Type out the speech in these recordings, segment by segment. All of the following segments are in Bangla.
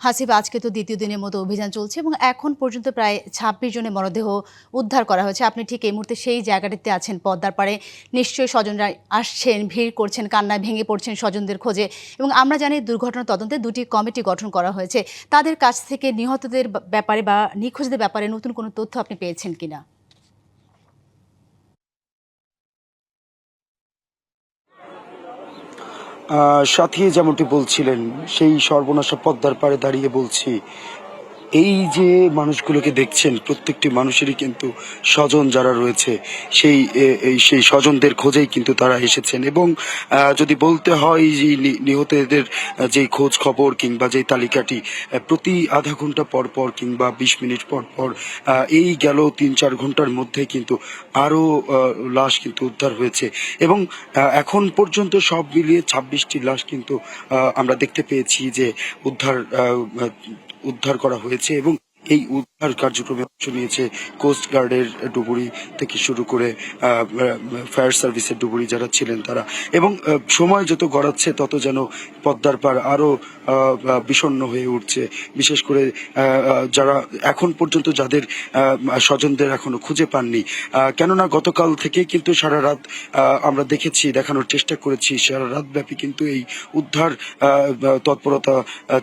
হাসিব, আজকে তো দ্বিতীয় দিনের মতো অভিযান চলছে এবং এখন পর্যন্ত প্রায় ২৬ জনের মরদেহ উদ্ধার করা হয়েছে। আপনি ঠিক এই মুহূর্তে সেই জায়গাটিতে আছেন, পদ্মার পাড়ে। নিশ্চয়ই স্বজনরা আসছেন, ভিড় করছেন, কান্নায় ভেঙে পড়ছেন স্বজনদের খোঁজে। এবং আমরা জানি দুর্ঘটনা তদন্তে দুটি কমিটি গঠন করা হয়েছে। তাদের কাছ থেকে নিহতদের ব্যাপারে বা নিখোঁজদের ব্যাপারে নতুন কোনো তথ্য আপনি পেয়েছেন কিনা? সাথী যেমনটি বলছিলেন, সেই সর্বনাশা পদ্মার পাড়ে দাঁড়িয়ে বলছি, এই যে মানুষগুলোকে দেখছেন, প্রত্যেকটি মানুষেরই কিন্তু স্বজন যারা রয়েছে সেই স্বজনদের খোঁজেই কিন্তু তারা এসেছেন। এবং যদি বলতে হয় যে নিহতদের যে খোঁজ খবর কিংবা যে তালিকাটি প্রতি আধা ঘন্টা পর পর কিংবা ২০ মিনিট পর পর এই গেল ৩-৪ ঘন্টার মধ্যে কিন্তু আরো লাশ কিন্তু উদ্ধার হয়েছে। এবং এখন পর্যন্ত সব মিলিয়ে ২৬টি লাশ কিন্তু আমরা দেখতে পেয়েছি যে উদ্ধার করা হয়েছে। এবং এই উদ্ধার কার্যক্রমে অংশ নিয়েছে কোস্ট গার্ডের ডুবুরি থেকে শুরু করে ফায়ার সার্ভিসের ডুবুরি যারা ছিলেন তারা। এবং সময় যত গড়াচ্ছে তত যেন পদ্মার পাড় আরো বিষণ্ণ হয়ে উঠছে। বিশেষ করে যারা এখন পর্যন্ত যাদের স্বজনদের এখনো খুঁজে পাননি, কেননা গতকাল থেকে কিন্তু সারা রাত আমরা দেখেছি, দেখানোর চেষ্টা করেছি, সারা রাত ব্যাপী কিন্তু এই উদ্ধার তৎপরতা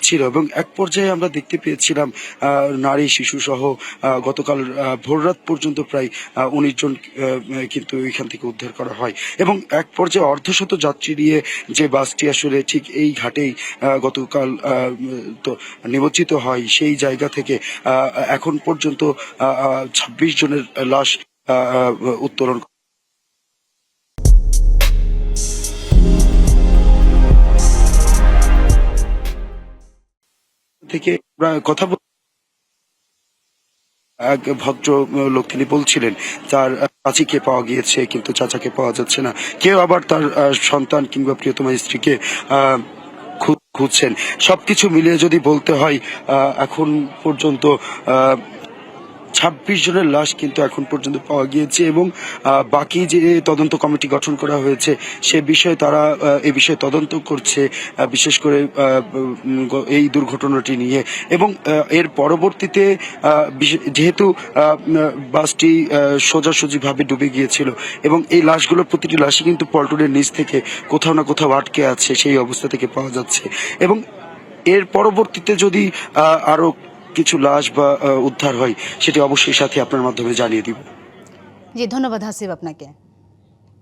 ছিল। এবং এক পর্যায়ে আমরা দেখতে পেয়েছিলাম নারী শিশু সহ গতকাল ভোররাত পর্যন্ত প্রায় ১৯ জন কিন্তু এখান থেকে উদ্ধার করা হয়। এবং এক পর্যায়ে অর্ধশত যাত্রী নিয়ে যে বাসটি আসলে ঠিক এই ঘাটেই গতকাল তো নিমজ্জিত হয়, সেই জায়গা থেকে এখন পর্যন্ত ২৬ জনের লাশ উত্তোলন থেকে কথা এক ভদ্র লোক তিনি বলছিলেন তার চাচিকে পাওয়া গিয়েছে কিন্তু চাচাকে পাওয়া যাচ্ছে না। কেউ আবার তার সন্তান কিংবা প্রিয়তমা স্ত্রীকে খুঁজছেন। সবকিছু মিলিয়ে যদি বলতে হয়, এখন পর্যন্ত ২৬ জনের লাশ কিন্তু এখন পর্যন্ত পাওয়া গিয়েছে। এবং বাকি যে তদন্ত কমিটি গঠন করা হয়েছে সে বিষয়ে তারা এ বিষয়ে তদন্ত করছে, বিশেষ করে এই দুর্ঘটনাটি নিয়ে। এবং এর পরবর্তীতে যেহেতু বাসটি সোজাসুজিভাবে ডুবে গিয়েছিল এবং এই লাশগুলো প্রতিটি লাশই কিন্তু পল্টনের নিচ থেকে কোথাও না কোথাও আটকে আছে, সেই অবস্থা থেকে পাওয়া যাচ্ছে। এবং এর পরবর্তীতে যদি আরো কিছু লাশ বা উদ্ধার হয়, সেটি অবশ্যই সাথে আপনার মাধ্যমে জানিয়ে দিব। জি, ধন্যবাদ হাসিব আপনাকে।